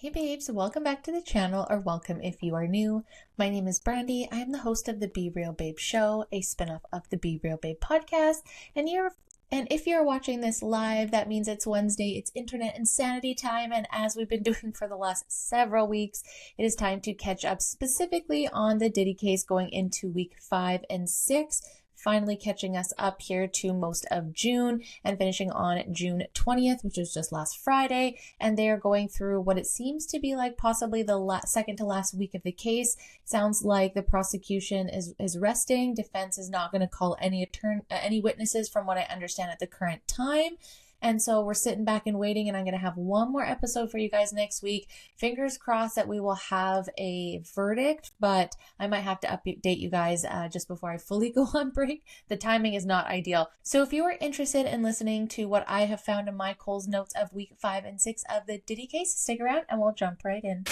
Hey babes, welcome back to the channel, or welcome if you are new. My name is Brandy. I am the host of the Be Real Babe show, a spinoff of the Be Real Babe podcast. And if you're watching this live, that means it's Wednesday, it's internet insanity time, and as we've been doing for the last several weeks, it is time to catch up specifically on the Diddy case going into week 5 and 6. Finally catching us up here to most of June and finishing on June 20th, which was just last Friday. And they are going through what it seems to be like possibly the second to last week of the case. Sounds like the prosecution is resting. Defense is not going to call any witnesses from what I understand at the current time. And so we're sitting back and waiting, and I'm going to have one more episode for you guys next week. Fingers crossed that we will have a verdict, but I might have to update you guys just before I fully go on break. The timing is not ideal. So if you are interested in listening to what I have found in my Cole's notes of week 5 and 6 of the Diddy case, stick around and we'll jump right in.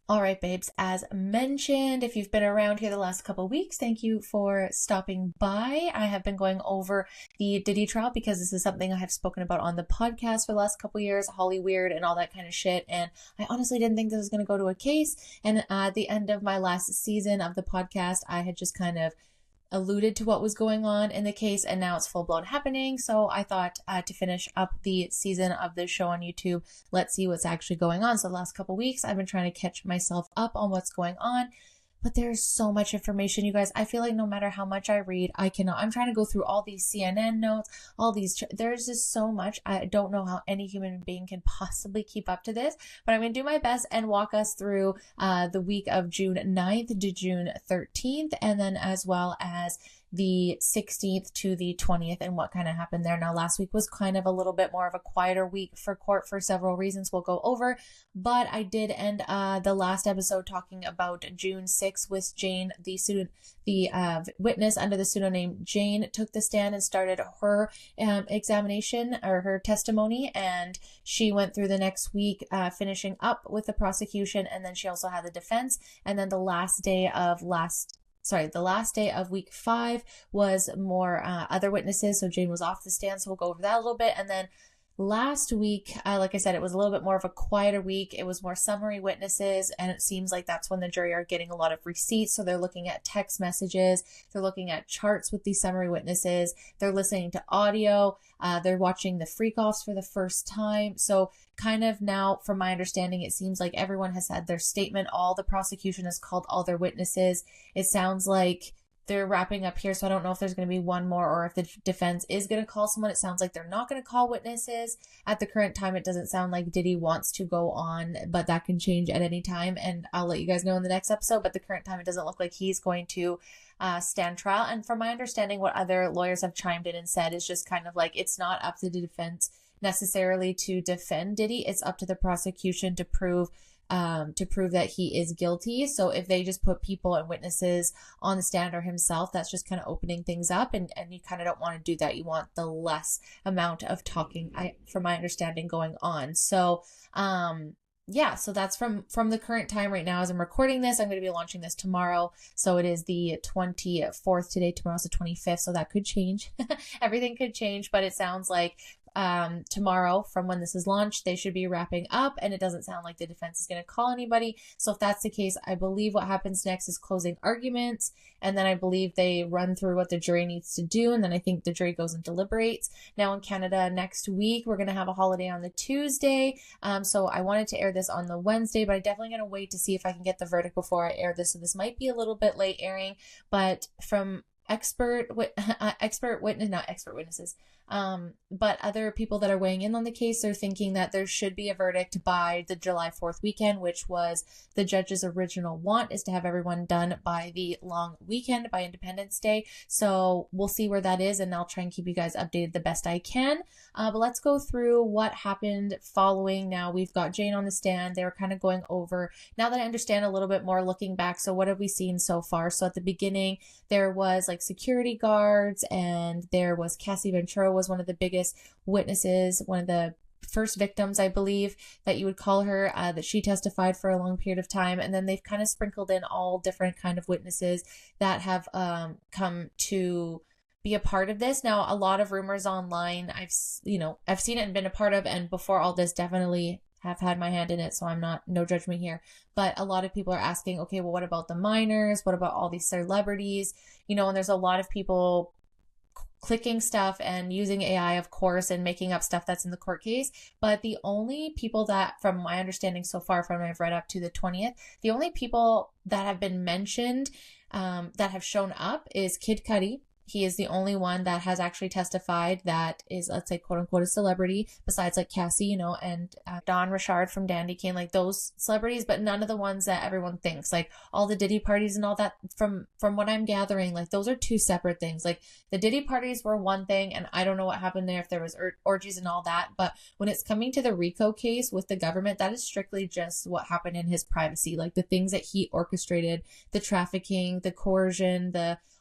All right, babes, as mentioned, if you've been around here the last couple of weeks, thank you for stopping by. I have been going over the Diddy trial because this is something I have spoken about on the podcast for the last couple of years, Hollyweird and all that kind of shit. And I honestly didn't think this was going to go to a case. And at the end of my last season of the podcast, I had just kind of alluded to what was going on in the case, and now it's full-blown happening. So I thought to finish up the season of this show on YouTube, let's see what's actually going on. So the last couple weeks I've been trying to catch myself up on what's going on, but there's so much information, you guys. I feel like no matter how much I read, I cannot. I'm trying to go through all these CNN notes, all these, there's just so much. I don't know how any human being can possibly keep up to this, but I'm going to do my best and walk us through the week of June 9th to June 13th, and then as well as the 16th to the 20th and what kind of happened there. Now, last week was kind of a little bit more of a quieter week for court for several reasons we'll go over, but I did end the last episode talking about June 6th with Jane, the witness under the pseudonym Jane took the stand and started her examination or her testimony, and she went through the next week finishing up with the prosecution, and then she also had the defense, and then the last day of week 5 was more other witnesses. So Jane was off the stand, so we'll go over that a little bit. And then last week, like I said, it was a little bit more of a quieter week. It was more summary witnesses, and it seems like that's when the jury are getting a lot of receipts. So they're looking at text messages, they're looking at charts with these summary witnesses, they're listening to audio, they're watching the freak-offs for the first time. So kind of now, from my understanding, it seems like everyone has had their statement. All the prosecution has called all their witnesses. It sounds like they're wrapping up here, so I don't know if there's going to be one more or if the defense is going to call someone. It sounds like they're not going to call witnesses. At the current time, it doesn't sound like Diddy wants to go on, but that can change at any time, and I'll let you guys know in the next episode. But the current time, it doesn't look like he's going to stand trial. And from my understanding, what other lawyers have chimed in and said is just kind of like, it's not up to the defense necessarily to defend Diddy. It's up to the prosecution to prove that he is guilty. So if they just put people and witnesses on the stand or himself, that's just kind of opening things up, and you kind of don't want to do that. You want the less amount of talking, from my understanding, going on. So yeah, so that's from the current time right now as I'm recording this. I'm going to be launching this tomorrow. So it is the 24th today. Tomorrow's the 25th. So that could change. Everything could change, but it sounds like tomorrow, from when this is launched, they should be wrapping up, and it doesn't sound like the defense is going to call anybody. So if that's the case, I believe what happens next is closing arguments, and then I believe they run through what the jury needs to do, and then I think the jury goes and deliberates. Now in Canada next week, we're going to have a holiday on the Tuesday, so I wanted to air this on the Wednesday, but I'm definitely going to wait to see if I can get the verdict before I air this, so this might be a little bit late airing, but from but other people that are weighing in on the case are thinking that there should be a verdict by the July 4th weekend, which was the judge's original want, is to have everyone done by the long weekend, by Independence Day. So we'll see where that is, and I'll try and keep you guys updated the best I can. But let's go through what happened following. Now we've got Jane on the stand. They were kind of going over, now that I understand a little bit more looking back, so what have we seen so far? So at the beginning, there was like security guards, and there was Cassie Ventura was one of the biggest witnesses, one of the first victims, I believe that you would call her, that she testified for a long period of time. And then they've kind of sprinkled in all different kind of witnesses that have come to be a part of this. Now, a lot of rumors online, I've seen it and been a part of, and before all this, definitely have had my hand in it. So I'm not, no judgment here, but a lot of people are asking, okay, well, what about the minors? What about all these celebrities? And there's a lot of people clicking stuff and using AI, of course, and making up stuff that's in the court case. But the only people that, from my understanding so far, from I've read up to the 20th, the only people that have been mentioned that have shown up is Kid Cudi. He is the only one that has actually testified that is, let's say, quote unquote, a celebrity, besides like Cassie, and Don Richard from Dandy Kane, like those celebrities, but none of the ones that everyone thinks, like all the Diddy parties and all that. From what I'm gathering, like those are two separate things. Like the Diddy parties were one thing, and I don't know what happened there, if there was orgies and all that. But when it's coming to the RICO case with the government, that is strictly just what happened in his privacy, like the things that he orchestrated, the trafficking, the coercion,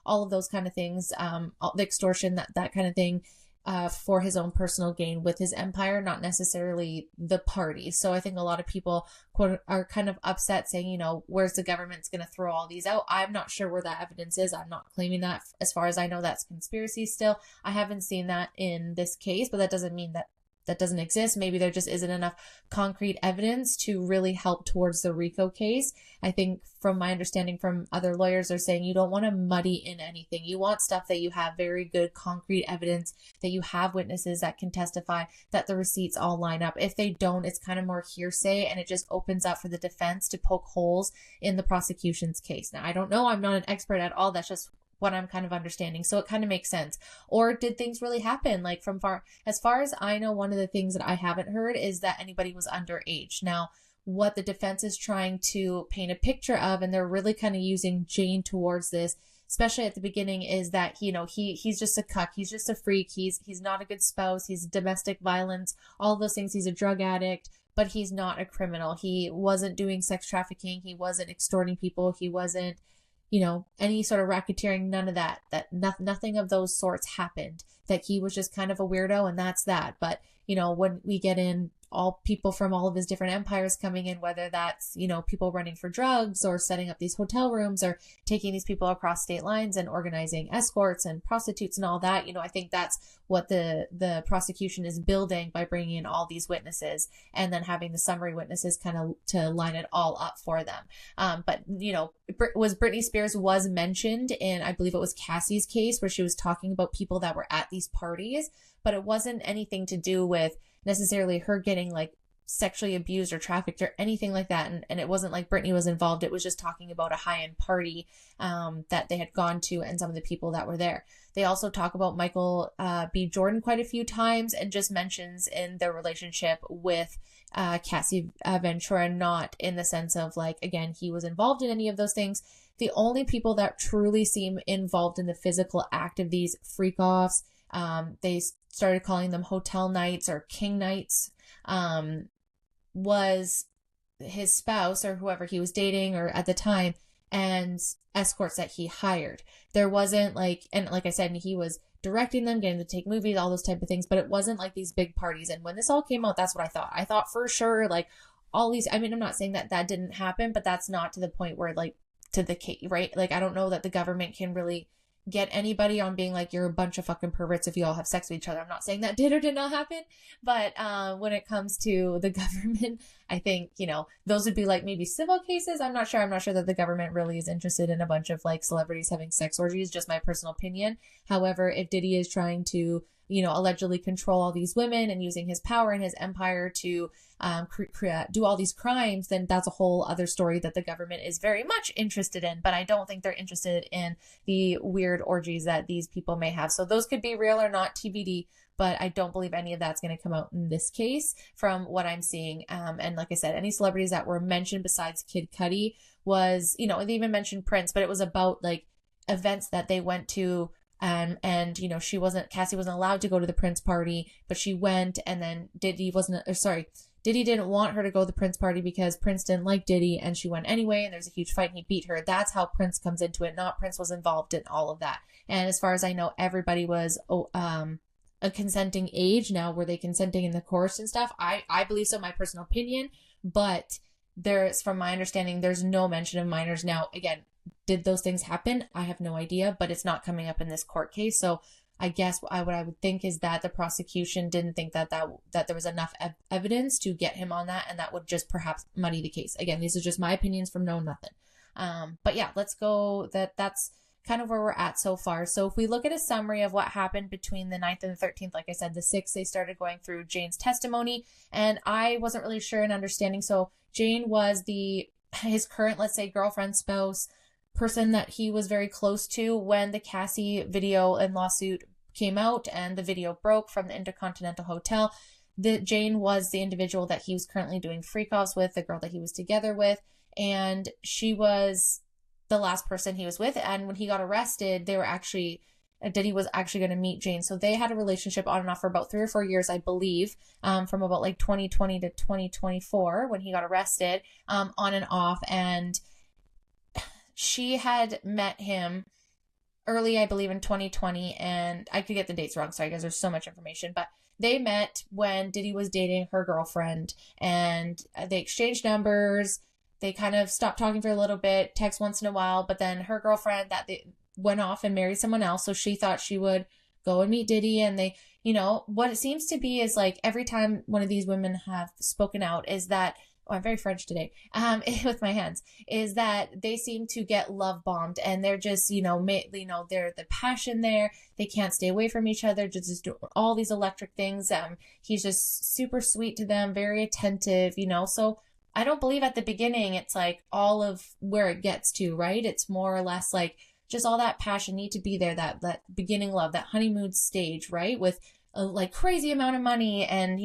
all of those kind of things, the extortion, that kind of thing, for his own personal gain with his empire, not necessarily the party. So I think a lot of people are kind of upset saying, where's the government's going to throw all these out? I'm not sure where that evidence is. I'm not claiming that. As far as I know, that's conspiracy still. I haven't seen that in this case, but that doesn't mean that doesn't exist. Maybe there just isn't enough concrete evidence to really help towards the RICO case. I think from my understanding from other lawyers, they're saying you don't want to muddy in anything. You want stuff that you have very good concrete evidence, that you have witnesses that can testify, that the receipts all line up. If they don't, it's kind of more hearsay, and it just opens up for the defense to poke holes in the prosecution's case. Now, I don't know. I'm not an expert at all. That's just what I'm kind of understanding. So it kind of makes sense. Or did things really happen? Like as far as I know, one of the things that I haven't heard is that anybody was underage. Now, what the defense is trying to paint a picture of, and they're really kind of using Jane towards this, especially at the beginning, is that, he's just a cuck. He's just a freak. He's not a good spouse. He's domestic violence, all those things. He's a drug addict, but he's not a criminal. He wasn't doing sex trafficking. He wasn't extorting people. He wasn't, any sort of racketeering, none of that, nothing of those sorts happened, that he was just kind of a weirdo, and that's that. But, when we get in all people from all of his different empires coming in, whether that's, people running for drugs or setting up these hotel rooms or taking these people across state lines and organizing escorts and prostitutes and all that, I think that's what the prosecution is building by bringing in all these witnesses and then having the summary witnesses kind of to line it all up for them. But, Britney Spears was mentioned in, I believe it was Cassie's case, where she was talking about people that were at these parties, but it wasn't anything to do with necessarily her getting like sexually abused or trafficked or anything like that. And it wasn't like Britney was involved. It was just talking about a high-end party that they had gone to and some of the people that were there. They also talk about Michael B. Jordan quite a few times, and just mentions in their relationship with Cassie Ventura, not in the sense of like, again, he was involved in any of those things. The only people that truly seem involved in the physical act of these freak-offs, they started calling them hotel nights or king nights, was his spouse or whoever he was dating or at the time, and escorts that he hired. There wasn't like, and like I said, he was directing them, getting them to take movies, all those type of things, but it wasn't like these big parties. And when this all came out, that's what I thought. I thought for sure, like all these, I mean, I'm not saying that didn't happen, but that's not to the point where like to the case, right? Like, I don't know that the government can really get anybody on being like, you're a bunch of fucking perverts if you all have sex with each other. I'm not saying that did or did not happen, but when it comes to the government, I think, those would be like maybe civil cases. I'm not sure that the government really is interested in a bunch of like celebrities having sex orgies, just my personal opinion. However, if Diddy is trying to, allegedly control all these women and using his power and his empire to do all these crimes, then that's a whole other story that the government is very much interested in. But I don't think they're interested in the weird orgies that these people may have. So those could be real or not, TBD. But I don't believe any of that's going to come out in this case from what I'm seeing. And like I said, any celebrities that were mentioned besides Kid Cudi was, they even mentioned Prince, but it was about like events that they went to. And Cassie wasn't allowed to go to the Prince party, but she went, and then Diddy didn't want her to go to the Prince party because Prince didn't like Diddy, and she went anyway, and there's a huge fight and he beat her. That's how Prince comes into it, not Prince was involved in all of that. And as far as I know, everybody was a consenting age. Now, were they consenting in the course and stuff? I believe so, my personal opinion, but from my understanding, there's no mention of minors. Now, again, did those things happen? I have no idea, but it's not coming up in this court case. So I guess what I would think is that the prosecution didn't think that there was enough evidence to get him on that, and that would just perhaps muddy the case. Again, these are just my opinions from Know Nothing. But yeah, let's go. That's kind of where we're at so far. So if we look at a summary of what happened between the 9th and the 13th, like I said, the 6th, they started going through Jane's testimony, and I wasn't really sure in understanding. So Jane was his current, let's say, girlfriend, spouse, person that he was very close to when the Cassie video and lawsuit came out and the video broke from the Intercontinental Hotel. Jane was the individual that he was currently doing freak-offs with, the girl that he was together with, and she was the last person he was with. And when he got arrested, Diddy was actually going to meet Jane. So they had a relationship on and off for about 3 or 4 years, I believe, from about like 2020 to 2024 when he got arrested, on and off. And she had met him early, I believe, in 2020, and I could get the dates wrong, sorry guys, there's so much information, but they met when Diddy was dating her girlfriend, and they exchanged numbers. They kind of stopped talking for a little bit, text once in a while, but then her girlfriend they went off and married someone else, so she thought she would go and meet Diddy, and they, what it seems to be is like every time one of these women have spoken out is that, I'm very French today, with my hands, is that they seem to get love bombed, and they're just, they're the passion there. They can't stay away from each other, just do all these electric things. He's just super sweet to them, very attentive, so I don't believe at the beginning it's like all of where it gets to, right? It's more or less like just all that passion need to be there, that beginning love, that honeymoon stage, right? With a like crazy amount of money and,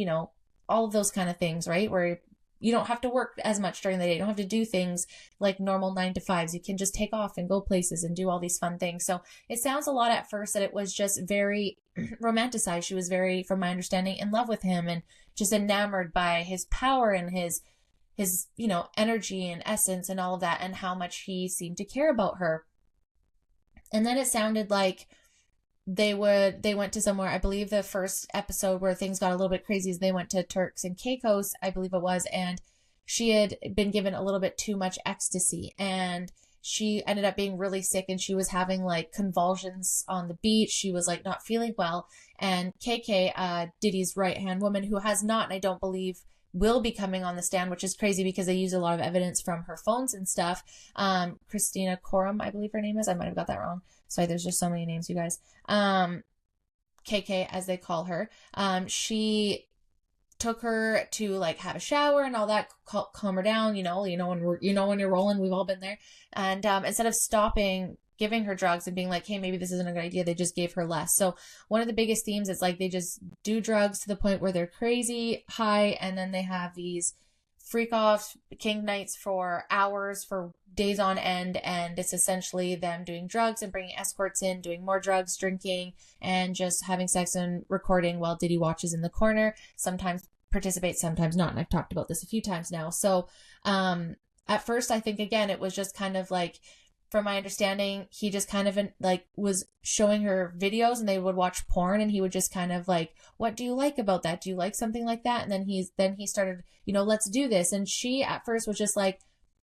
all of those kind of things, right? Where you don't have to work as much during the day. You don't have to do things like normal 9-to-5s. You can just take off and go places and do all these fun things. So it sounds a lot at first that it was just very romanticized. She was very, from my understanding, in love with him and just enamored by his power and his energy and essence and all of that, and how much he seemed to care about her. And then it sounded like they went to somewhere, I believe the first episode where things got a little bit crazy is they went to Turks and Caicos, I believe it was, and she had been given a little bit too much ecstasy, and she ended up being really sick, and she was having like convulsions on the beach. She was like not feeling well, and KK, Diddy's right-hand woman, who has not, and I don't believe will be coming on the stand, which is crazy because they use a lot of evidence from her phones and stuff. Christina Coram, I believe her name is. I might have got that wrong. Sorry, there's just so many names, you guys. KK, as they call her. She took her to like have a shower and all that, calm her down. When you're rolling, we've all been there. And instead of stopping giving her drugs and being like, hey, maybe this isn't a good idea, they just gave her less. So one of the biggest themes is like they just do drugs to the point where they're crazy high, and then they have these freak off king nights for hours, for days on end, and it's essentially them doing drugs and bringing escorts in, doing more drugs, drinking, and just having sex and recording while Diddy watches in the corner, sometimes participates, sometimes not, and I've talked about this a few times now. So at first I think, again, it was just kind of like, from my understanding, he just kind of like was showing her videos, and they would watch porn, and he would just kind of like, what do you like about that? Do you like something like that? And then he started, let's do this. And she at first was just like,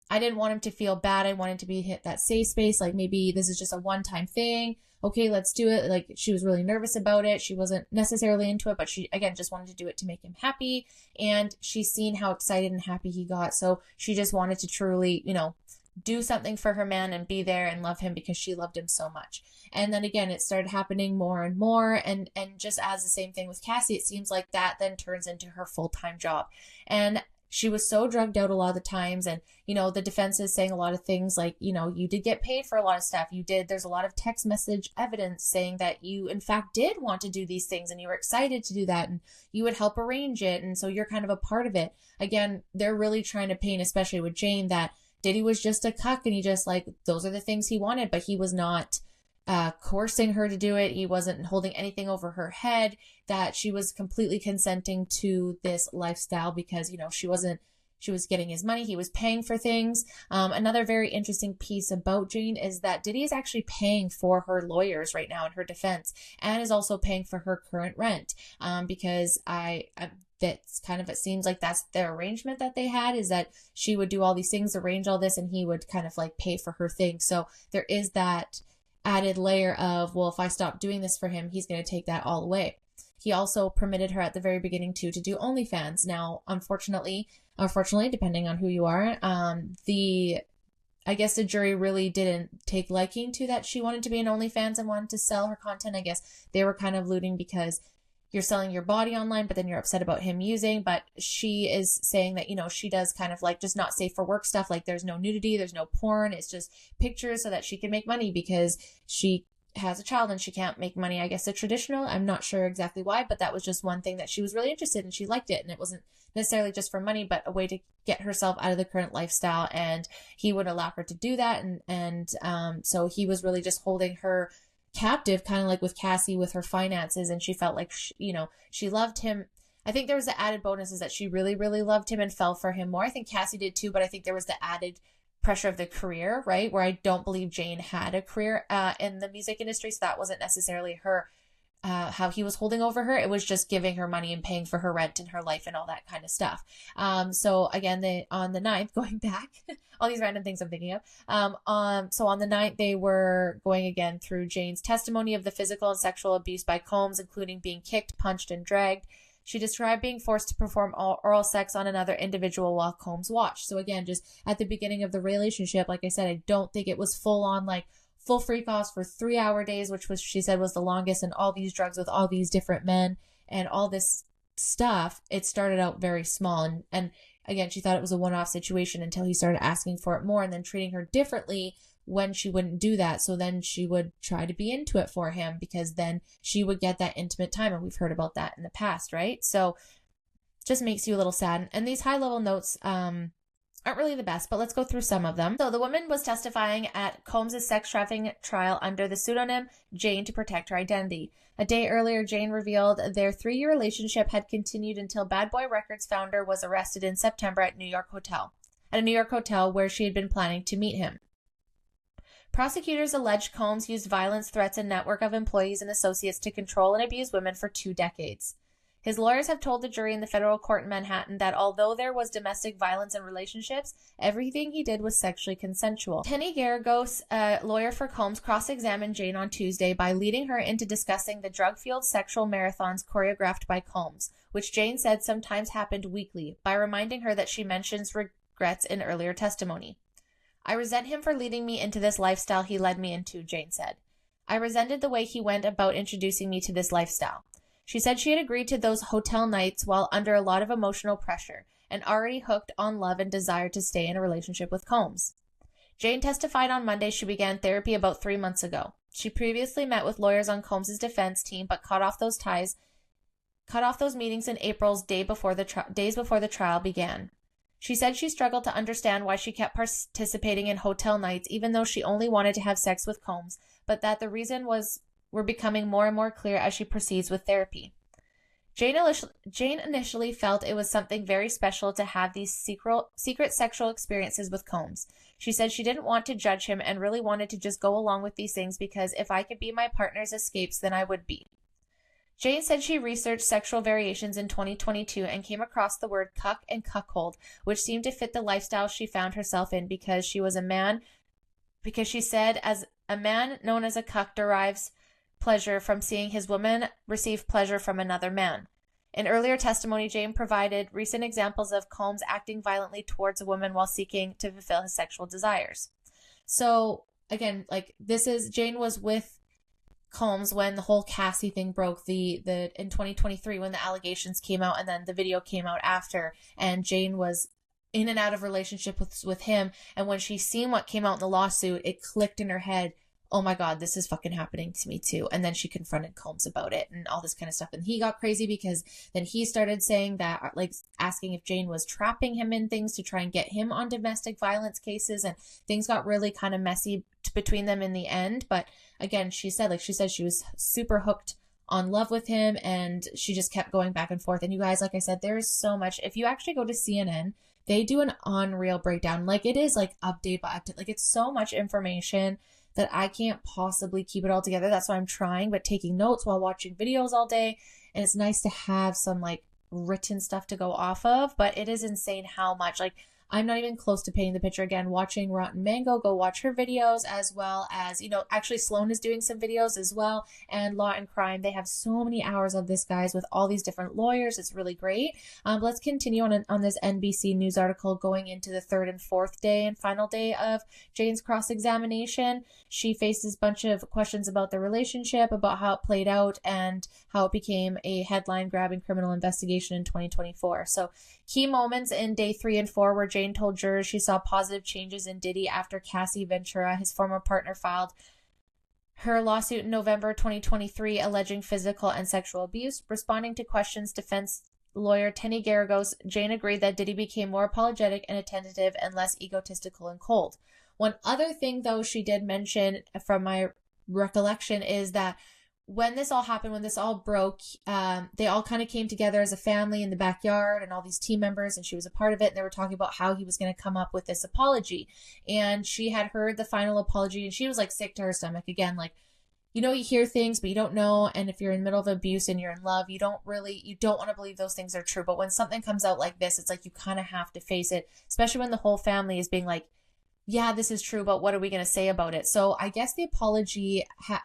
I didn't want him to feel bad. I wanted to be hit that safe space. Like maybe this is just a one-time thing. Okay, let's do it. Like she was really nervous about it. She wasn't necessarily into it, but she, again, just wanted to do it to make him happy. And she's seen how excited and happy he got. So she just wanted to truly, do something for her man and be there and love him because she loved him so much. And then again, it started happening more and more. And just as the same thing with Cassie, it seems like that then turns into her full-time job. And she was so drugged out a lot of the times. And, the defense is saying a lot of things like, you did get paid for a lot of stuff. There's a lot of text message evidence saying that you, in fact, did want to do these things and you were excited to do that and you would help arrange it. And so you're kind of a part of it. Again, they're really trying to paint, especially with Jane, that Diddy was just a cuck and he just like, those are the things he wanted, but he was not coercing her to do it. He wasn't holding anything over her head, that she was completely consenting to this lifestyle because, she was getting his money. He was paying for things. Another very interesting piece about Jane is that Diddy is actually paying for her lawyers right now in her defense, and is also paying for her current rent. Because fits. Kind of, it seems like that's their arrangement that they had, is that she would do all these things, arrange all this, and he would kind of like pay for her things. So there is that added layer of, well, if I stop doing this for him, he's going to take that all away. He also permitted her at the very beginning to do OnlyFans. Now, unfortunately, depending on who you are, I guess the jury really didn't take liking to that she wanted to be an OnlyFans and wanted to sell her content. I guess they were kind of alluding because you're selling your body online, but then you're upset about him using. But she is saying that, she does kind of like just not safe for work stuff. Like there's no nudity, there's no porn. It's just pictures so that she can make money because she has a child and she can't make money, I guess, the traditional. I'm not sure exactly why, but that was just one thing that she was really interested in. She liked it. And it wasn't necessarily just for money, but a way to get herself out of the current lifestyle. And he would allow her to do that. So he was really just holding her captive, kind of like with Cassie with her finances. And she felt like, she loved him. I think there was the added bonus is that she really, really loved him and fell for him more. I think Cassie did too, but I think there was the added pressure of the career, right? Where I don't believe Jane had a career in the music industry. So that wasn't necessarily her, how he was holding over her. It was just giving her money and paying for her rent and her life and all that kind of stuff. So again, on the 9th, going back, all these random things I'm thinking of. So on the 9th, they were going again through Jane's testimony of the physical and sexual abuse by Combs, including being kicked, punched, and dragged. She described being forced to perform oral sex on another individual while Combs watched. So again, just at the beginning of the relationship, like I said, I don't think it was full on, like full freak offs for 3-hour days, which was, she said, was the longest, and all these drugs with all these different men and all this stuff. It started out very small. And again, she thought it was a one-off situation until he started asking for it more and then treating her differently when she wouldn't do that. So then she would try to be into it for him because then she would get that intimate time. And we've heard about that in the past, right? So just makes you a little sad. And these high level notes, aren't really the best, but let's go through some of them. So the woman was testifying at Combs' sex trafficking trial under the pseudonym Jane to protect her identity. A day earlier, Jane revealed their 3-year relationship had continued until Bad Boy Records founder was arrested in September at a New York hotel where she had been planning to meet him. Prosecutors alleged Combs used violence, threats, and network of employees and associates to control and abuse women for 2 decades. His lawyers have told the jury in the federal court in Manhattan that although there was domestic violence in relationships, everything he did was sexually consensual. Penny Garagos, a lawyer for Combs, cross-examined Jane on Tuesday by leading her into discussing the drug-fueled sexual marathons choreographed by Combs, which Jane said sometimes happened weekly, by reminding her that she mentions regrets in earlier testimony. I resent him for leading me into this lifestyle he led me into, Jane said. I resented the way he went about introducing me to this lifestyle. She said she had agreed to those hotel nights while under a lot of emotional pressure and already hooked on love and desired to stay in a relationship with Combs. Jane testified on Monday she began therapy about 3 months ago. She previously met with lawyers on Combs' defense team but cut off those meetings in April's days before the trial began. She said she struggled to understand why she kept participating in hotel nights even though she only wanted to have sex with Combs, but that the reason were becoming more and more clear as she proceeds with therapy. Jane initially felt it was something very special to have these secret sexual experiences with Combs. She said she didn't want to judge him and really wanted to just go along with these things because if I could be my partner's escapes, then I would be. Jane said she researched sexual variations in 2022 and came across the word cuck and cuckold, which seemed to fit the lifestyle she found herself in because she said as a man known as a cuck derives pleasure from seeing his woman receive pleasure from another man. In earlier testimony, Jane provided recent examples of Combs acting violently towards a woman while seeking to fulfill his sexual desires. So again, Jane was with Combs when the whole Cassie thing broke in 2023 when the allegations came out and then the video came out after, and Jane was in and out of relationship with him, and when she seen what came out in the lawsuit, it clicked in her head, oh my God, this is fucking happening to me too. And then she confronted Combs about it and all this kind of stuff. And he got crazy because then he started saying that, asking if Jane was trapping him in things to try and get him on domestic violence cases. And things got really kind of messy between them in the end. But again, she said she was super hooked on love with him and she just kept going back and forth. And you guys, like I said, there is so much. If you actually go to CNN, they do an unreal breakdown. It is update by update. It's so much information that I can't possibly keep it all together. That's why I'm trying, but taking notes while watching videos all day. And it's nice to have some written stuff to go off of, but it is insane how much, like, I'm not even close to painting the picture. Again, watching Rotten Mango, go watch her videos, as well as, actually Sloan is doing some videos as well, and Law and Crime. They have so many hours of this, guys, with all these different lawyers. It's really great. Let's continue on this NBC News article, going into the third and fourth day and final day of Jane's cross-examination. She faces a bunch of questions about the relationship, about how it played out, and how it became a headline-grabbing criminal investigation in 2024. So key moments in day 3 and 4 where Jane told jurors she saw positive changes in Diddy after Cassie Ventura, his former partner, filed her lawsuit in November 2023 alleging physical and sexual abuse. Responding to questions, defense lawyer Tenny Garagos, Jane agreed that Diddy became more apologetic and attentive and less egotistical and cold. One other thing, though, she did mention from my recollection is that when this all happened, when this all broke, they all kind of came together as a family in the backyard, and all these team members, and she was a part of it, and they were talking about how he was going to come up with this apology. And she had heard the final apology, and she was like sick to her stomach. Again, like, you hear things, but you don't know. And if you're in the middle of abuse and you're in love, you don't want to believe those things are true. But when something comes out like this, it's like you kind of have to face it, especially when the whole family is being like, yeah, this is true, but what are we going to say about it? So I guess the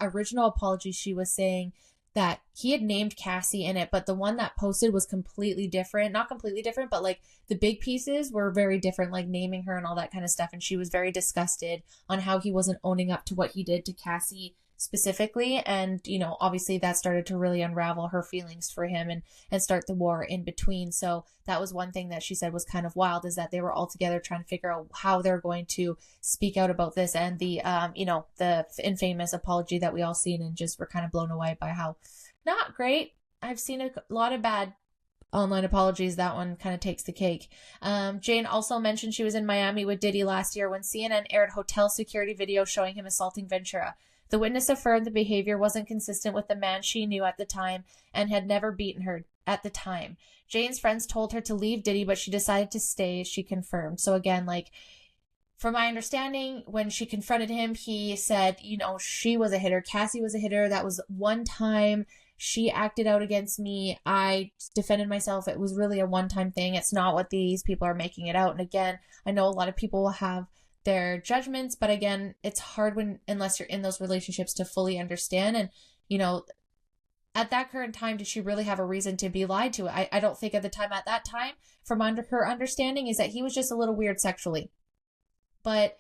original apology, she was saying that he had named Cassie in it, but the one that posted was completely different. Not completely different, but like the big pieces were very different, like naming her and all that kind of stuff. And she was very disgusted on how he wasn't owning up to what he did to Cassie specifically. And, obviously that started to really unravel her feelings for him and start the war in between. So that was one thing that she said was kind of wild, is that they were all together trying to figure out how they're going to speak out about this, and the, the infamous apology that we all seen, and just were kind of blown away by how not great. I've seen a lot of bad online apologies. That one kind of takes the cake. Jane also mentioned she was in Miami with Diddy last year when CNN aired hotel security video showing him assaulting Ventura. The witness affirmed the behavior wasn't consistent with the man she knew at the time and had never beaten her at the time. Jane's friends told her to leave Diddy, but she decided to stay, she confirmed. So again, like, from my understanding, when she confronted him, he said, she was a hitter. Cassie was a hitter. That was one time she acted out against me. I defended myself. It was really a one-time thing. It's not what these people are making it out. And again, I know a lot of people will have their judgments, but again, it's hard unless you're in those relationships to fully understand. And, at that current time, did she really have a reason to be lied to? I don't think at that time, from her understanding, is that he was just a little weird sexually. But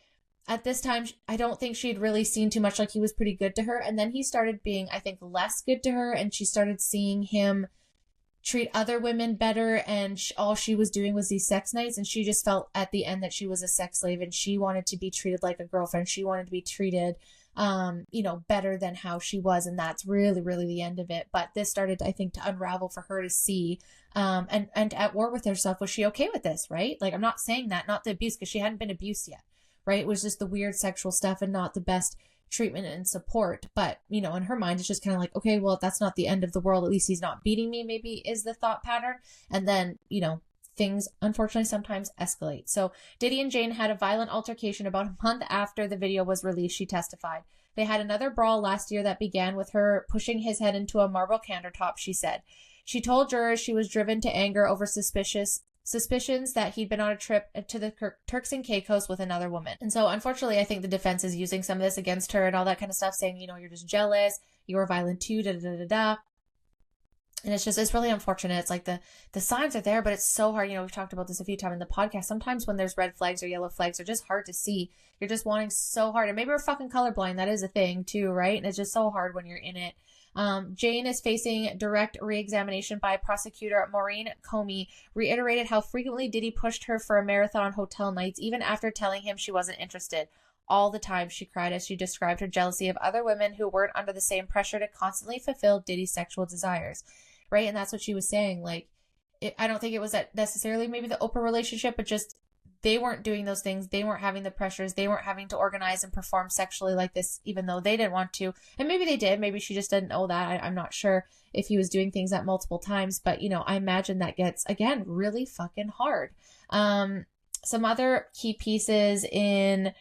at this time, I don't think she had really seen too much, like he was pretty good to her. And then he started being, I think, less good to her, and she started seeing him treat other women better, and all she was doing was these sex nights, and she just felt at the end that she was a sex slave, and she wanted to be treated like a girlfriend. She wanted to be treated better than how she was, and that's really, really the end of it. But this started, I think, to unravel for her to see, and at war with herself. Was she okay with this, right? Like, I'm not saying that, not the abuse, because she hadn't been abused yet, right? It was just the weird sexual stuff and not the best treatment and support. But, in her mind, it's just kind of like, okay, well, that's not the end of the world. At least he's not beating me, maybe, is the thought pattern. And then, things unfortunately sometimes escalate. So Diddy and Jane had a violent altercation about a month after the video was released, she testified. They had another brawl last year that began with her pushing his head into a marble countertop, she said. She told jurors she was driven to anger over suspicions that he'd been on a trip to the Turks and Caicos with another woman. And so unfortunately, I think the defense is using some of this against her and all that kind of stuff, saying, you're just jealous, you were violent too, da-da-da-da-da. And it's really unfortunate. It's like the signs are there, but it's so hard. We've talked about this a few times in the podcast. Sometimes when there's red flags or yellow flags, they're just hard to see. You're just wanting so hard. And maybe we're fucking colorblind. That is a thing too, right? And it's just so hard when you're in it. Jane is facing direct re-examination by prosecutor Maureen Comey, reiterated how frequently Diddy pushed her for a marathon hotel nights, even after telling him she wasn't interested. All the time, she cried as she described her jealousy of other women who weren't under the same pressure to constantly fulfill Diddy's sexual desires. Right? And that's what she was saying. Like, I don't think it was that necessarily maybe the Oprah relationship, but just they weren't doing those things. They weren't having the pressures. They weren't having to organize and perform sexually like this, even though they didn't want to. And maybe they did. Maybe she just didn't know that. I'm not sure if he was doing things that multiple times. But, I imagine that gets, again, really fucking hard. Some other key pieces in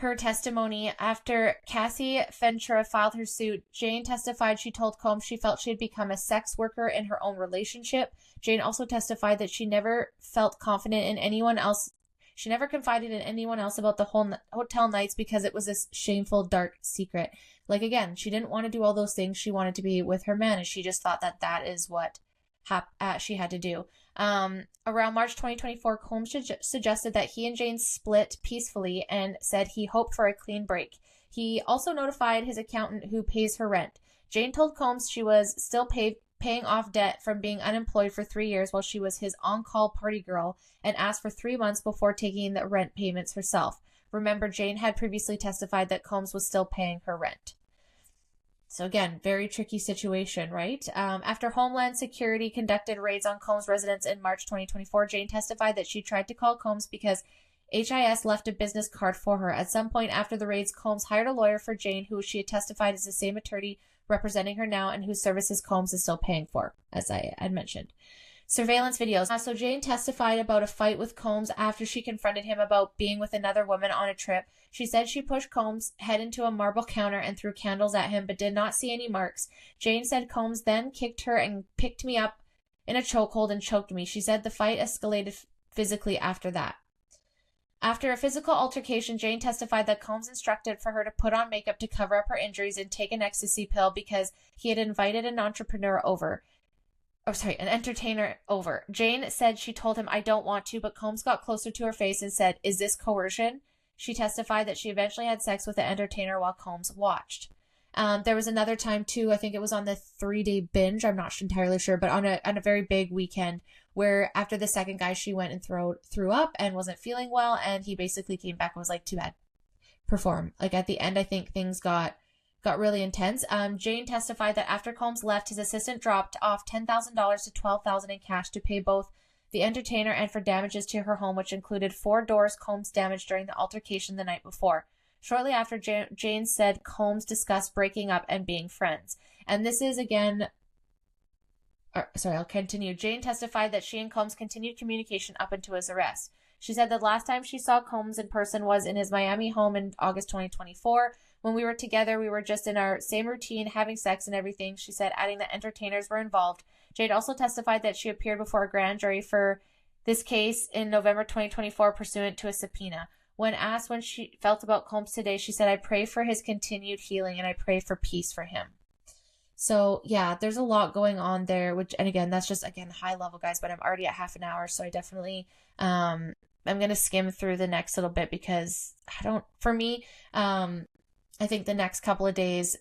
her testimony. After Cassie Ventura filed her suit, Jane testified she told Combs she felt she had become a sex worker in her own relationship. Jane also testified that she never felt confident in anyone else. She never confided in anyone else about the whole hotel nights because it was this shameful, dark secret. Like, again, she didn't want to do all those things. She wanted to be with her man, and she just thought that that is what she had to do. Around March 2024, Combs suggested that he and Jane split peacefully and said he hoped for a clean break. He also notified his accountant who pays her rent. Jane told Combs she was still paying off debt from being unemployed for 3 years while she was his on-call party girl, and asked for 3 months before taking the rent payments herself. Remember, Jane had previously testified that Combs was still paying her rent. So again, very tricky situation, right? After Homeland Security conducted raids on Combs' residence in March 2024, Jane testified that she tried to call Combs because HIS left a business card for her. At some point after the raids, Combs hired a lawyer for Jane, who she had testified is the same attorney representing her now and whose services Combs is still paying for, as I had mentioned. Surveillance videos. So Jane testified about a fight with Combs after she confronted him about being with another woman on a trip. She said she pushed Combs' head into a marble counter and threw candles at him, but did not see any marks. Jane said Combs then kicked her and picked me up in a chokehold and choked me. She said the fight escalated physically after that. After a physical altercation, Jane testified that Combs instructed for her to put on makeup to cover up her injuries and take an ecstasy pill because he had invited an entertainer over. Jane said she told him, "I don't want to," but Combs got closer to her face and said, "Is this coercion?" She testified that she eventually had sex with the entertainer while Combs watched. There was another time too, I think it was on the 3-day binge, I'm not entirely sure, but on a very big weekend where after the second guy she went and threw up and wasn't feeling well, and he basically came back and was like, "Too bad, perform." Like at the end, I think things got really intense. Jane testified that after Combs left, his assistant dropped off $10,000 to $12,000 in cash to pay both the entertainer and for damages to her home, which included 4 doors Combs damaged during the altercation the night before. Shortly after, Jane said Combs discussed breaking up and being friends. And this is again... I'll continue. Jane testified that she and Combs continued communication up until his arrest. She said the last time she saw Combs in person was in his Miami home in August 2024. When we were together, we were just in our same routine, having sex and everything, she said, adding that entertainers were involved. Jade also testified that she appeared before a grand jury for this case in November 2024 pursuant to a subpoena. When asked when she felt about Combs today, she said, "I pray for his continued healing and I pray for peace for him." So yeah, there's a lot going on there, and again, that's just, high level, guys, but I'm already at half an hour. So I definitely, I'm going to skim through the next little bit because I think the next couple of days,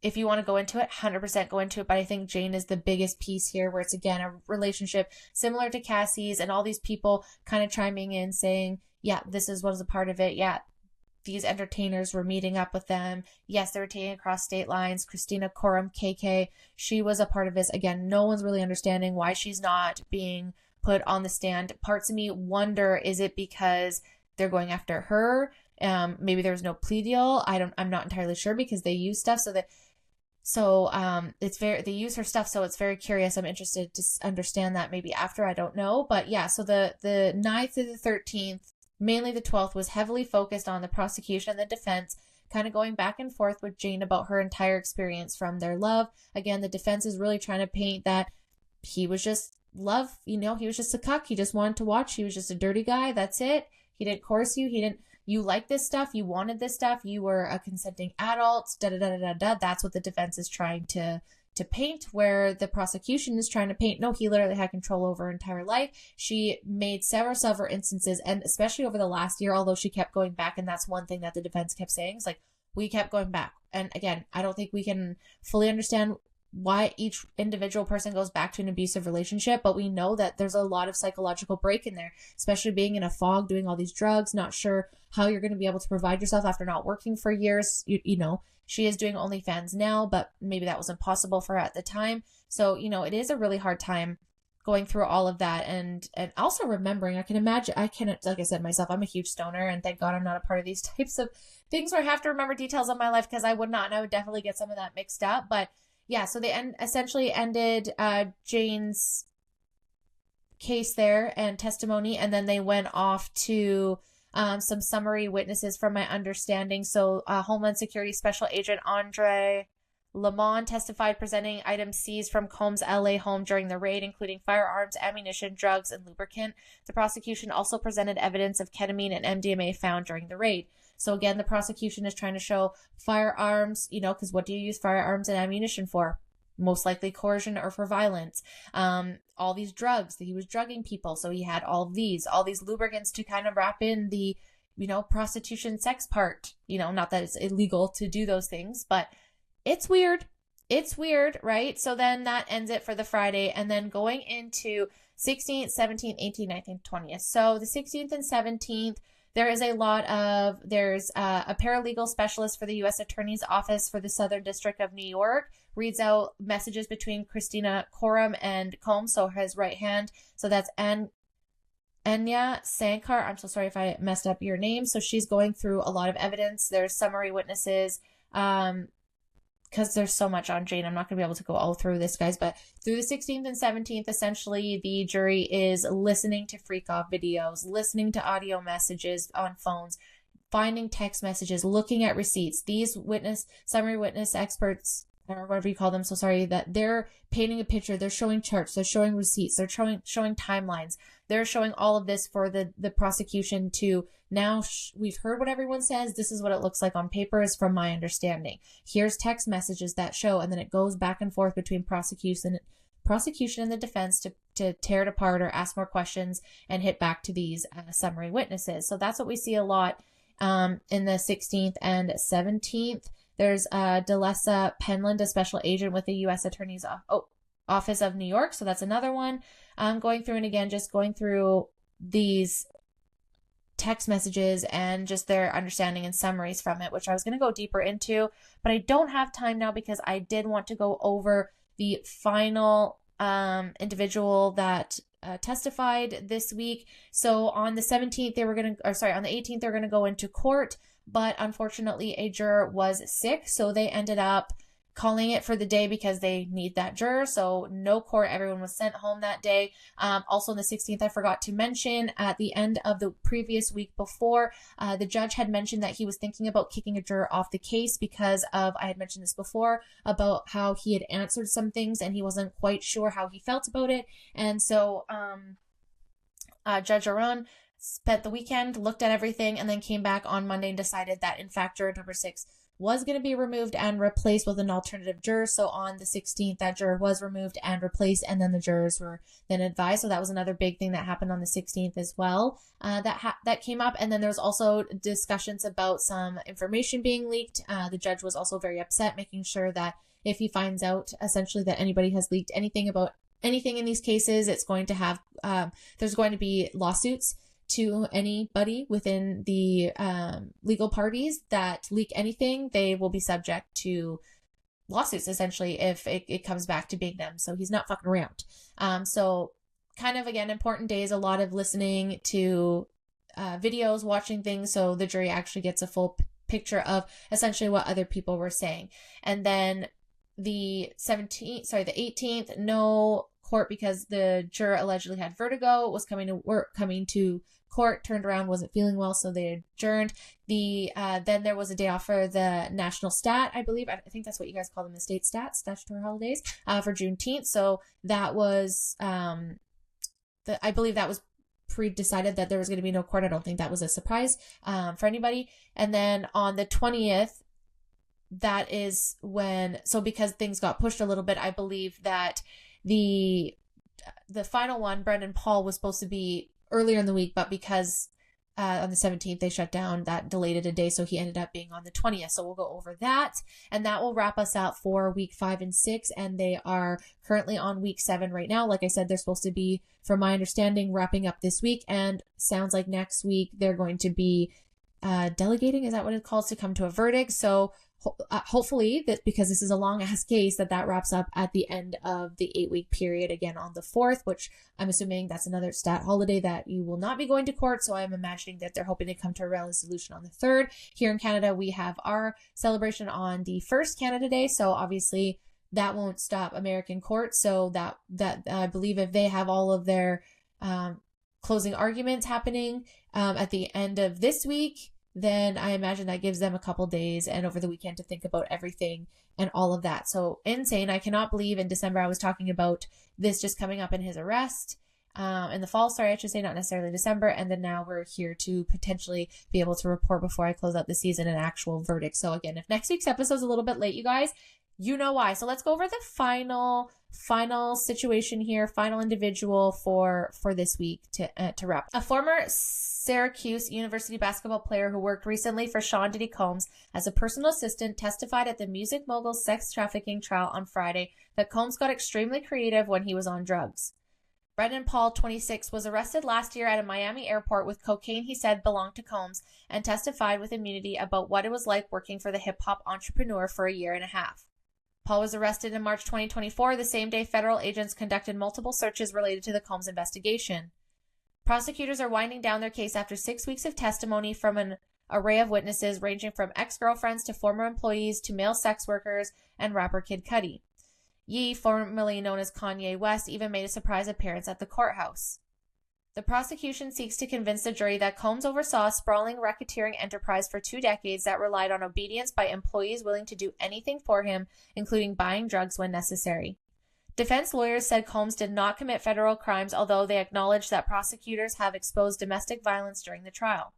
if you want to go into it, 100% go into it. But I think Jane is the biggest piece here, where it's, again, a relationship similar to Cassie's, and all these people kind of chiming in saying, yeah, this was a part of it. Yeah, these entertainers were meeting up with them. Yes, they were taking across state lines. Christina Coram, KK, she was a part of this. Again, no one's really understanding why she's not being put on the stand. Parts of me wonder, is it because they're going after her? Maybe there was no plea deal. I'm not entirely sure, because they use stuff they use her stuff. So it's very curious. I'm interested to understand that maybe after, I don't know. But yeah, so the 9th to the 13th, mainly the 12th, was heavily focused on the prosecution and the defense, kind of going back and forth with Jane about her entire experience from their love. Again, the defense is really trying to paint that he was just love, he was just a cuck. He just wanted to watch. He was just a dirty guy. That's it. He didn't coerce you. You liked this stuff. You wanted this stuff. You were a consenting adult. That's what the defense is trying to paint, where the prosecution is trying to paint, no, he literally had control over her entire life. She made several instances, and especially over the last year, although she kept going back, and that's one thing that the defense kept saying, is like, we kept going back. And again, I don't think we can fully understand why each individual person goes back to an abusive relationship, but we know that there's a lot of psychological break in there, especially being in a fog, doing all these drugs, not sure how you're going to be able to provide yourself after not working for years. She is doing OnlyFans now, but maybe that was impossible for her at the time. So, it is a really hard time going through all of that, and also remembering, like I said myself, I'm a huge stoner, and thank God I'm not a part of these types of things where I have to remember details of my life, because I would not, and I would definitely get some of that mixed up. But yeah, so they essentially ended Jane's case there and testimony, and then they went off to some summary witnesses from my understanding. So Homeland Security Special Agent Andre Lamont testified, presenting items seized from Combs' LA home during the raid, including firearms, ammunition, drugs, and lubricant. The prosecution also presented evidence of ketamine and MDMA found during the raid. So again, the prosecution is trying to show firearms, because what do you use firearms and ammunition for? Most likely coercion or for violence. All these drugs, he was drugging people. So he had all these lubricants to kind of wrap in the, prostitution sex part, not that it's illegal to do those things, but it's weird. It's weird, right? So then that ends it for the Friday, and then going into 16th, 17th, 18th, 19th, 20th. So the 16th and 17th, there's a paralegal specialist for the U.S. Attorney's Office for the Southern District of New York reads out messages between Christina Coram and Combs, so his right hand. So that's Anya Sankar. I'm so sorry if I messed up your name. So she's going through a lot of evidence. There's summary witnesses, because there's so much on Jane. I'm not going to be able to go all through this, guys, but through the 16th and 17th, essentially the jury is listening to freak off videos, listening to audio messages on phones, finding text messages, looking at receipts. These summary witness experts, or whatever you call them, so sorry, that they're painting a picture. They're showing charts. They're showing receipts. They're showing timelines. They're showing all of this for the prosecution to now, we've heard what everyone says. This is what it looks like on paper, is from my understanding. Here's text messages that show, and then it goes back and forth between prosecution and the defense to tear it apart or ask more questions and hit back to these summary witnesses. So that's what we see a lot in the 16th and 17th. There's Delessa Penland, a special agent with the U.S. Attorney's Office of New York. So that's another one. Going through, and again, just going through these text messages and just their understanding and summaries from it, which I was going to go deeper into, but I don't have time now because I did want to go over the final individual that testified this week. So on the 17th, on the 18th, they're going to go into court, but unfortunately a juror was sick. So they ended up calling it for the day because they need that juror. So no court, everyone was sent home that day. Also on the 16th, I forgot to mention at the end of the previous week before, the judge had mentioned that he was thinking about kicking a juror off the case because of, I had mentioned this before, about how he had answered some things and he wasn't quite sure how he felt about it. And so Judge Aron spent the weekend, looked at everything, and then came back on Monday and decided that, in fact, juror number 6 was going to be removed and replaced with an alternative juror. So on the 16th, that juror was removed and replaced, and then the jurors were then advised. So that was another big thing that happened on the 16th as well. That came up. And then there was also discussions about some information being leaked. The judge was also very upset, making sure that if he finds out essentially that anybody has leaked anything about anything in these cases, it's going to have, there's going to be lawsuits to anybody within the legal parties that leak anything. They will be subject to lawsuits, essentially, if it comes back to being them. So he's not fucking around. So kind of, again, important days, a lot of listening to videos, watching things, so the jury actually gets a full picture of essentially what other people were saying. And then the 18th, no court because the juror allegedly had vertigo, was coming to court, turned around, wasn't feeling well, so they adjourned. Then there was a day off for the national stat, I believe. I think that's what you guys call them, the state stats, statutory holidays, for Juneteenth. So that was, I believe that was pre-decided that there was going to be no court. I don't think that was a surprise for anybody. And then on the 20th, that is when, so because things got pushed a little bit, I believe that the final one, Brendan Paul, was supposed to be earlier in the week, but because on the 17th they shut down, that delayed it a day, so he ended up being on the 20th. So we'll go over that, and that will wrap us out for week 5 and 6, and they are currently on week 7 right now. Like I said, they're supposed to be, from my understanding, wrapping up this week, and sounds like next week they're going to be delegating, is that what it calls, to come to a verdict. So hopefully, that because this is a long ass case, that wraps up at the end of the 8-week period, again on the 4th, which I'm assuming that's another stat holiday that you will not be going to court. So I'm imagining that they're hoping to come to a resolution on the 3rd. Here in Canada, we have our celebration on the 1st, Canada Day. So obviously that won't stop American court. So that I believe if they have all of their closing arguments happening at the end of this week, then I imagine that gives them a couple days and over the weekend to think about everything and all of that. So insane. I cannot believe in December I was talking about this just coming up in his arrest. In the fall, sorry, I should say, not necessarily December. And then now we're here to potentially be able to report before I close out the season an actual verdict. So again, if next week's episode is a little bit late, you guys, you know why. So let's go over the final situation here, final individual for this week to wrap. A former Syracuse University basketball player who worked recently for Sean Diddy Combs as a personal assistant testified at the music mogul's sex trafficking trial on Friday that Combs got extremely creative when he was on drugs. Brendan Paul, 26, was arrested last year at a Miami airport with cocaine he said belonged to Combs and testified with immunity about what it was like working for the hip-hop entrepreneur for a year and a half. Paul was arrested in March 2024, the same day federal agents conducted multiple searches related to the Combs investigation. Prosecutors are winding down their case after 6 weeks of testimony from an array of witnesses ranging from ex-girlfriends to former employees to male sex workers and rapper Kid Cudi. Ye, formerly known as Kanye West, even made a surprise appearance at the courthouse. The prosecution seeks to convince the jury that Combs oversaw a sprawling racketeering enterprise for 2 decades that relied on obedience by employees willing to do anything for him, including buying drugs when necessary. Defense lawyers said Combs did not commit federal crimes, although they acknowledged that prosecutors have exposed domestic violence during the trial.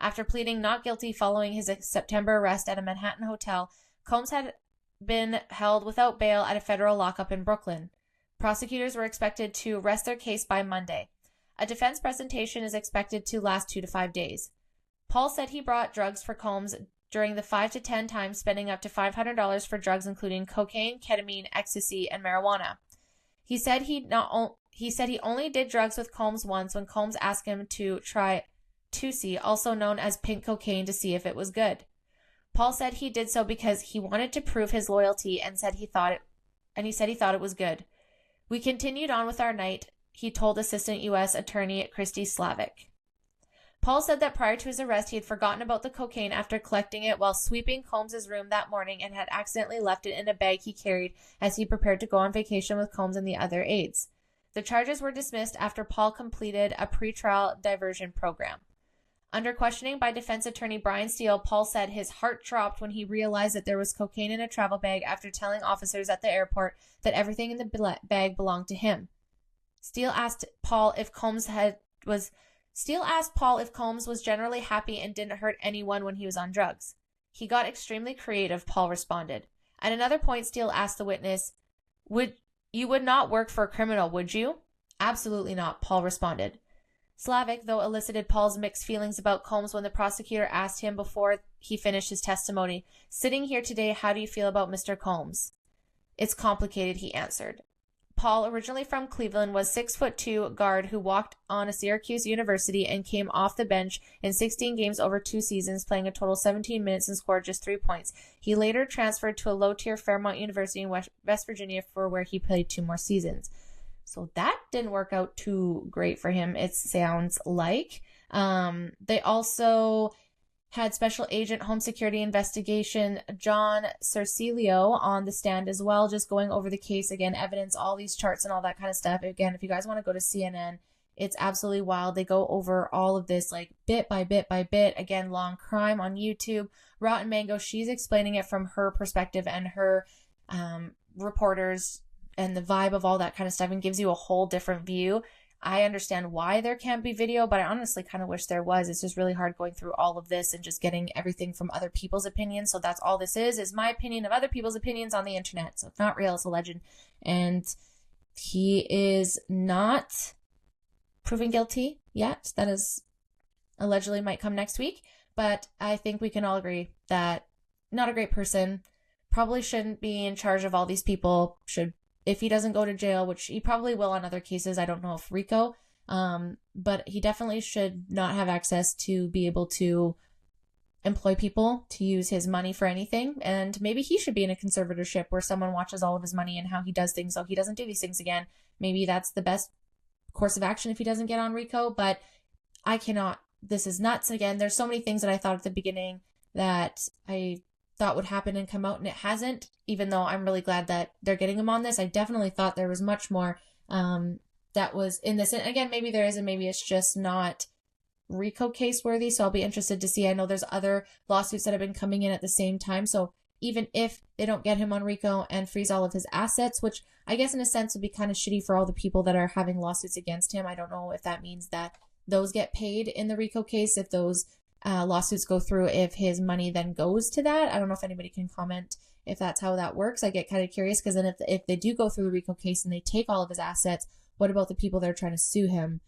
After pleading not guilty following his September arrest at a Manhattan hotel, Combs had been held without bail at a federal lockup in Brooklyn. Prosecutors were expected to rest their case by Monday. A defense presentation is expected to last 2 to 5 days. Paul said he brought drugs for Combs during the 5 to 10 times, spending up to $500 for drugs including cocaine, ketamine, ecstasy, and marijuana. He said he only did drugs with Combs once when Combs asked him to try Tusi, also known as pink cocaine, to see if it was good. Paul said he did so because he wanted to prove his loyalty and he thought it was good. We continued on with our night, he told Assistant U.S. Attorney Christy Slavic. Paul said that prior to his arrest, he had forgotten about the cocaine after collecting it while sweeping Combs' room that morning and had accidentally left it in a bag he carried as he prepared to go on vacation with Combs and the other aides. The charges were dismissed after Paul completed a pretrial diversion program. Under questioning by defense attorney Brian Steele, Paul said his heart dropped when he realized that there was cocaine in a travel bag after telling officers at the airport that everything in the bag belonged to him. Steele asked Paul if Combs was generally happy and didn't hurt anyone when he was on drugs. He got extremely creative, Paul responded. At another point, Steele asked the witness, You would not work for a criminal, would you? Absolutely not, Paul responded. Slavic, though, elicited Paul's mixed feelings about Combs when the prosecutor asked him before he finished his testimony, Sitting here today, how do you feel about Mr. Combs? It's complicated, he answered. Paul, originally from Cleveland, was 6'2" guard who walked on a Syracuse University and came off the bench in 16 games over 2 seasons, playing a total 17 minutes and scored just 3 points. He later transferred to a low-tier Fairmont University in West Virginia for where he played 2 more seasons. So that didn't work out too great for him, it sounds like. They also had Special Agent Home Security Investigation John Cercilio on the stand as well, just going over the case again, evidence, all these charts and all that kind of stuff. Again, if you guys want to go to CNN, it's absolutely wild. They go over all of this like bit by bit by bit. Again, Long Crime on YouTube. Rotten Mango, she's explaining it from her perspective and her reporters and the vibe of all that kind of stuff, and gives you a whole different view. I understand why there can't be video, but I honestly kind of wish there was. It's just really hard going through all of this and just getting everything from other people's opinions. So that's all this is my opinion of other people's opinions on the internet. So it's not real, it's a legend. And he is not proven guilty yet. That is allegedly might come next week. But I think we can all agree that not a great person, probably shouldn't be in charge of all these people, if he doesn't go to jail, which he probably will on other cases. I don't know if Rico, but he definitely should not have access to be able to employ people to use his money for anything. And maybe he should be in a conservatorship where someone watches all of his money and how he does things so he doesn't do these things again. Maybe that's the best course of action if he doesn't get on Rico, but I cannot. This is nuts. Again, there's so many things that I thought at the beginning that I thought would happen and come out, and it hasn't, even though I'm really glad that they're getting him on this. I definitely thought there was much more that was in this. And again, maybe there is, and maybe it's just not RICO case worthy. So I'll be interested to see. I know there's other lawsuits that have been coming in at the same time. So even if they don't get him on RICO and freeze all of his assets, which I guess in a sense would be kind of shitty for all the people that are having lawsuits against him. I don't know if that means that those get paid in the RICO case, if those lawsuits go through, if his money then goes to that. I don't know if anybody can comment if that's how that works. I get kind of curious, because then if they do go through the RICO case and they take all of his assets, what about the people that are trying to sue him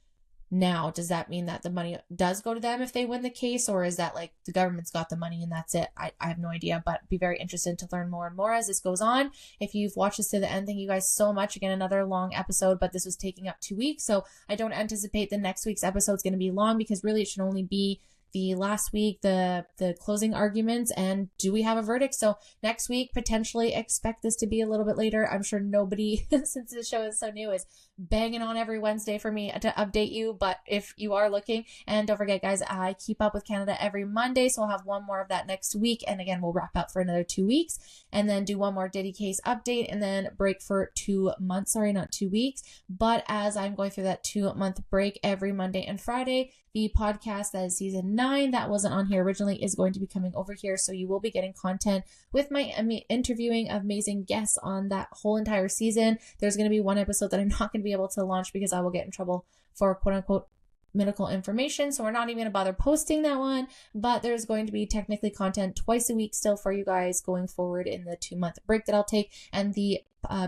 now? Does that mean that the money does go to them if they win the case, or is that like the government's got the money and that's it? I have no idea, but be very interested to learn more and more as this goes on. If you've watched this to the end, thank you guys so much. Again, another long episode, but this was taking up 2 weeks, so I don't anticipate the next week's episode is going to be long, because really it should only be the last week, the closing arguments, and do we have a verdict? So next week, potentially expect this to be a little bit later. I'm sure nobody, since the show is so new, is banging on every Wednesday for me to update you, but if you are looking, and don't forget guys, I keep up with Canada every Monday, so I'll have one more of that next week, and again, we'll wrap up for another 2 weeks, and then do one more Diddy case update, and then break for 2 months, sorry, not 2 weeks, but as I'm going through that 2-month break every Monday and Friday, the podcast that is season 9 that wasn't on here originally is going to be coming over here, so you will be getting content with my interviewing amazing guests on that whole entire season. There's going to be one episode that I'm not going to be able to launch because I will get in trouble for quote unquote medical information, so we're not even going to bother posting that one, but there's going to be technically content twice a week still for you guys going forward in the 2-month break that I'll take, and the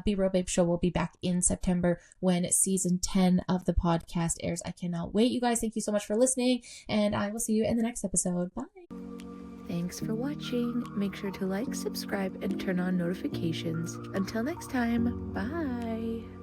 Be Real Babe show will be back in September when season 10 of the podcast airs. I cannot wait, you guys. Thank you so much for listening, and I will see you in the next episode. Bye. Thanks for watching. Make sure to like, subscribe, and turn on notifications. Until next time, bye.